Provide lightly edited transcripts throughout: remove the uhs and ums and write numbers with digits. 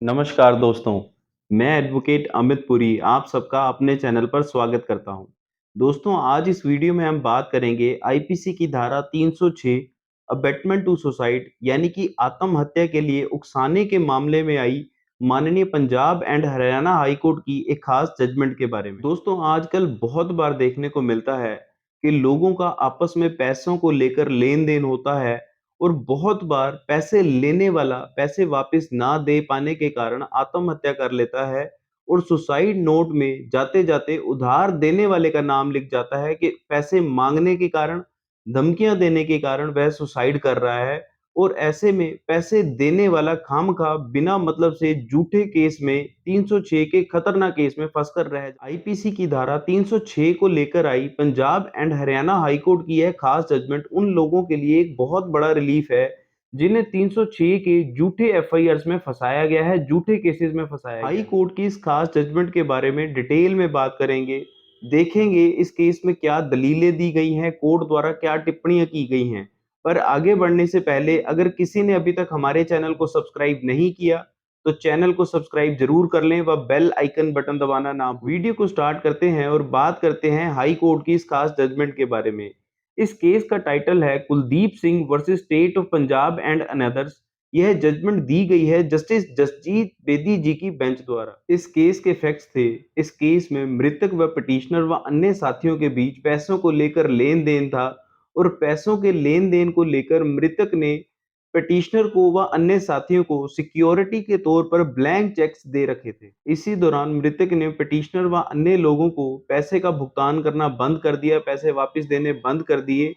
नमस्कार दोस्तों, मैं एडवोकेट अमित पुरी आप सबका अपने चैनल पर स्वागत करता हूं। दोस्तों, आज इस वीडियो में हम बात करेंगे आईपीसी की धारा 306 अबेटमेंट टू सुसाइड यानी कि आत्महत्या के लिए उकसाने के मामले में आई माननीय Punjab and Haryana high court की एक खास जजमेंट के बारे में। दोस्तों, आजकल बहुत बार देखने को मिलता है कि लोगों का आपस में पैसों को लेकर लेन-देन होता है और बहुत बार पैसे लेने वाला पैसे वापस ना दे पाने के कारण आत्महत्या कर लेता है और सुसाइड नोट में जाते-जाते उधार देने वाले का नाम लिख जाता है कि पैसे माँगने के कारण, धमकियाँ देने के कारण वह सुसाइड कर रहा है और ऐसे में पैसे देने वाला खामखा बिना मतलब से झूठे केस में 306 के खतरनाक केस में फंसकर रह आईपीसी की धारा 306 को लेकर आई Punjab and Haryana high court की यह खास जजमेंट उन लोगों के लिए एक बहुत बड़ा रिलीफ है जिन्हें 306 के झूठे एफआईआर्स में फंसाया गया है, झूठे केसेस में फंसाया गया है। हाई कोर्ट की इस खास जजमेंट के बारे में डिटेल में बात करेंगे, देखेंगे इस केस में क्या दलीलें दी गई हैं, कोर्ट द्वारा क्या टिप्पणियां की गई हैं। पर आगे बढ़ने से पहले अगर किसी ने अभी तक हमारे चैनल को सब्सक्राइब नहीं किया तो चैनल को सब्सक्राइब जरूर कर लें व बेल आइकन बटन दबाना ना भूलें। वीडियो को स्टार्ट करते हैं और बात करते हैं हाई कोर्ट की इस खास जजमेंट के बारे में। इस केस का टाइटल है Kuldeep Singh versus state of Punjab and another's. यह जजमेंट दी गई है जस्टिस जसजीत बेदी जी की बेंच द्वारा। इस केस के फैक्ट्स थे, इस केस में मृतक व पिटिशनर व अन्य साथियों के बीच पैसों को लेकर लेन देन था और पैसों के लेन देन को लेकर मृतक ने पिटिशनर को व अन्य साथियों को सिक्योरिटी के तौर पर ब्लैंक चेक्स दे रखे थे। इसी दौरान मृतक ने पिटिशनर व अन्य लोगों को पैसे का भुगतान करना बंद कर दिया, पैसे वापस देने बंद कर दिए।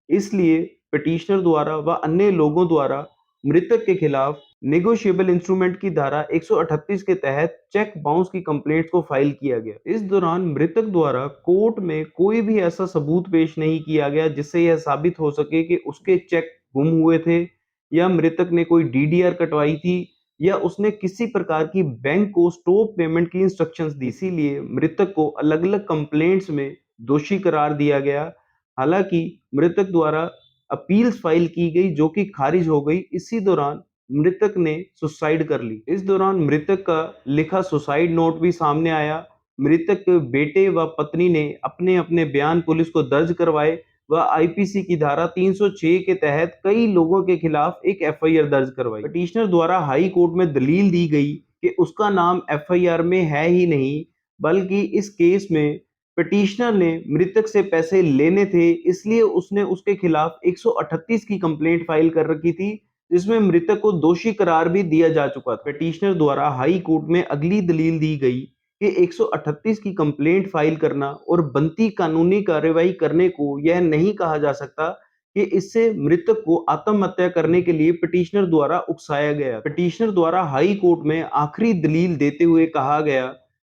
इसलिए पिटिशनर द्वारा व अन्य लोगों द्वारा मृतक के खिलाफ नेगोशिएबल इंस्ट्रूमेंट की धारा 138 के तहत चेक बाउंस की कंप्लेंट को फाइल किया गया। इस दौरान मृतक द्वारा कोर्ट में कोई भी ऐसा सबूत पेश नहीं किया गया जिससे यह साबित हो सके कि उसके चेक गुम हुए थे या मृतक ने कोई डीडीआर कटवाई थी या उसने किसी प्रकार की बैंक को स्टॉप पेमेंट की इंस्ट्रक्शंस दी। इसीलिए मृतक को अलग-अलग कंप्लेंट्स में दोषी करार दिया गया। हालांकि मृतक द्वारा अपील्स फाइल की गई जो कि खारिज हो गई। इसी दौरान मृतक ने सुसाइड कर ली। इस दौरान मृतक का लिखा सुसाइड नोट भी सामने आया। मृतक के बेटे व पत्नी ने अपने अपने बयान पुलिस को दर्ज करवाए व आईपीसी की धारा 306 के तहत कई लोगों के खिलाफ एक एफआईआर दर्ज करवाई। पिटिशनर द्वारा हाई कोर्ट में दलील दी गई कि उसका नाम एफआईआर में है ही नहीं, बल्कि इस केस में पिटिशनर ने मृतक से पैसे लेने थे, इसलिए उसने उसके खिलाफ 138 की कंप्लेंट फाइल कर रखी थी जिसमें मृतक को दोषी करार भी दिया जा चुका था। पिटिशनर द्वारा हाई कोर्ट में अगली दलील दी गई कि 138 की कंप्लेंट फाइल करना और बनती कानूनी कार्रवाई करने को यह नहीं कहा जा सकता कि इससे मृतक को आत्महत्या करने के लिए पिटिशनर द्वारा उकसाया गया। पिटिशनर द्वारा हाई कोर्ट में आखिरी दलील देते हुए कहा गया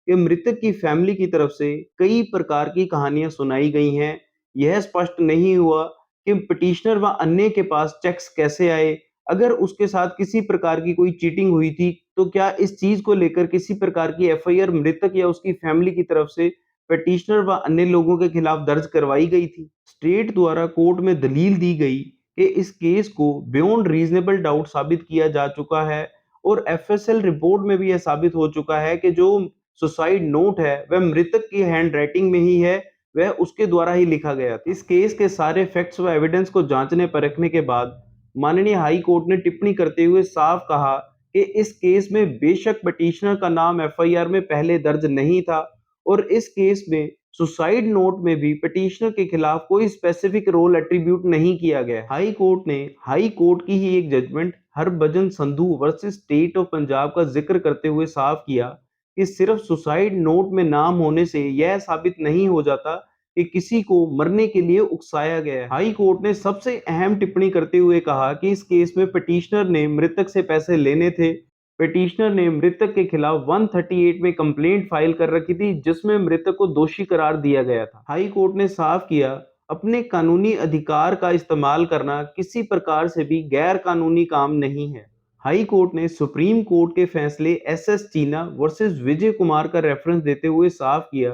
कि मृतक की फैमिली की तरफ से कई प्रकार की कहानियां सुनाई गई हैं। यह स्पष्ट नहीं हुआ कि पिटिशनर व अन्य के पास चेक्स कैसे आए। अगर उसके साथ किसी प्रकार की कोई चीटिंग हुई थी तो क्या इस चीज को लेकर किसी प्रकार की एफआईआर मृतक या उसकी फैमिली की तरफ से पिटिशनर व अन्य लोगों के खिलाफ दर्ज करवाई गई थी। स्टेट द्वारा कोर्ट में दलील दी गई कि इस केस को बियॉन्ड रीजनेबल डाउट साबित किया जा चुका है और एफएसएल रिपोर्ट में भी यह साबित हो चुका है कि जो सुसाइड नोट है वह मृतक की हैंड राइटिंग में ही है, वह उसके द्वारा ही लिखा गया था। इस केस के सारे फैक्ट्स व एविडेंस को जांचने परखने के बाद माननीय हाई कोर्ट ने टिप्पणी करते हुए साफ कहा कि इस केस में बेशक पिटिशनर का नाम एफआईआर में पहले दर्ज नहीं था और इस केस में सुसाइड नोट में भी पिटिशनर के खिलाफ कोई स्पेसिफिक रोल एट्रीब्यूट नहीं किया गया। हाई कोर्ट ने हाई कोर्ट की ही एक judgment Harbhajan Sandhu versus state of Punjab का जिक्र करते हुए साफ किया कि सिर्फ सुसाइड नोट में नाम होने से यह साबित नहीं हो जाता कि किसी को मरने के लिए उकसाया गया है। हाई कोर्ट ने सबसे अहम टिप्पणी करते हुए कहा कि इस केस में पिटिशनर ने मृतक से पैसे लेने थे। पिटिशनर ने मृतक के खिलाफ 138 में कंप्लेंट फाइल कर रखी थी जिसमें मृतक को दोषी करार दिया गया था। हाई कोर्ट ने साफ किया अपने कानूनी अधिकार का इस्तेमाल करना किसी प्रकार से भी गैर कानूनी काम नहीं है। हाई कोर्ट ने सुप्रीम कोर्ट के फैसले एसएस चीना वर्सेस विजय कुमार का रेफरेंस देते हुए साफ किया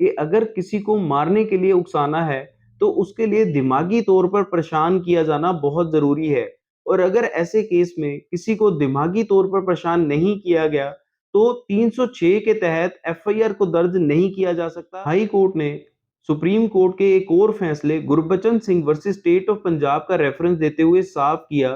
कि अगर किसी को मारने के लिए उकसाना है तो उसके लिए दिमागी तौर पर परेशान किया जाना बहुत जरूरी है। और अगर ऐसे केस में किसी को दिमागी तौर पर परेशान नहीं किया गया, तो 306 के तहत एफआईआर को दर्ज नहीं किया जा सकता। हाई कोर्ट ने सुप्रीम कोर्ट के एक और फैसले Gurbachan Singh versus state of Punjab का रेफरेंस देते हुए साफ किया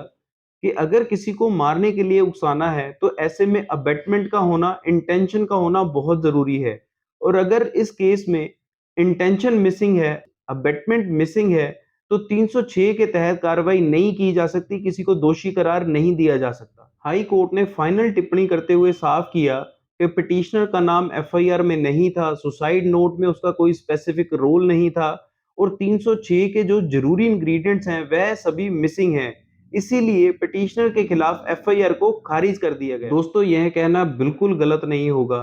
कि अगर किसी को मारने के लिए उकसाना है, तो ऐसे में अबेटमेंट का होना, इंटेंशन का होना बहुत जरूरी है। और अगर इस केस में इंटेंशन मिसिंग है, अबेटमेंट मिसिंग है, तो 306 के तहत कार्रवाई नहीं की जा सकती, किसी को दोषी करार नहीं दिया जा सकता। हाई कोर्ट ने फाइनल टिप्पणी करते हुए साफ किया कि पिटिशनर का नाम एफआईआर में नहीं था, सुसाइड नोट में उसका कोई स्पेसिफिक रोल नहीं था और 306 के जो जरूरी इंग्रेडिएंट्स हैं वह सभी मिसिंग हैं। इसीलिए पिटिशनर के खिलाफ एफआईआर को खारिज कर दिया गया। दोस्तों, यह कहना बिल्कुल गलत नहीं होगा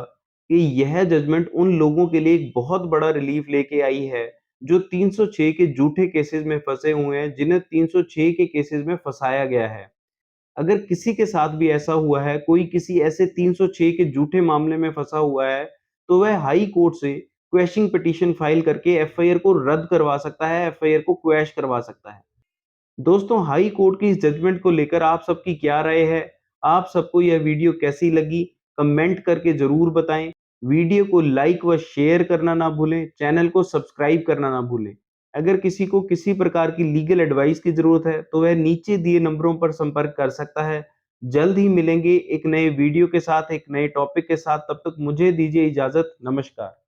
कि यह जजमेंट उन लोगों के लिए एक बहुत बड़ा रिलीफ लेके आई है जो 306 के झूठे केसेस में फंसे हुए हैं, जिन्हें 306 के केसेस में फंसाया गया है। अगर किसी के साथ भी ऐसा हुआ है, कोई किसी ऐसे 306 के झूठे मामले में फंसा हुआ है, तो वह हाई कोर्ट से क्वैशिंग पिटीशन फाइल करके एफआईआर को रद्द करवा सकता है, एफआईआर को क्वैश करवा सकता है। दोस्तों, हाई कोर्ट की इस जजमेंट को लेकर आप सबकी क्या राय है? आप सबको यह वीडियो कैसी लगी? कमेंट करके जरूर बताएं। वीडियो को लाइक व शेयर करना ना भूलें, चैनल को सब्सक्राइब करना ना भूलें। अगर किसी को किसी प्रकार की लीगल एडवाइस की जरूरत है, तो वह नीचे दिए नंबरों पर संपर्क कर सकता है। जल्द ही मिलेंगे एक नए वीडियो के साथ, एक नए टॉपिक के साथ। तब तक मुझे दीजिए इजाजत। नमस्कार।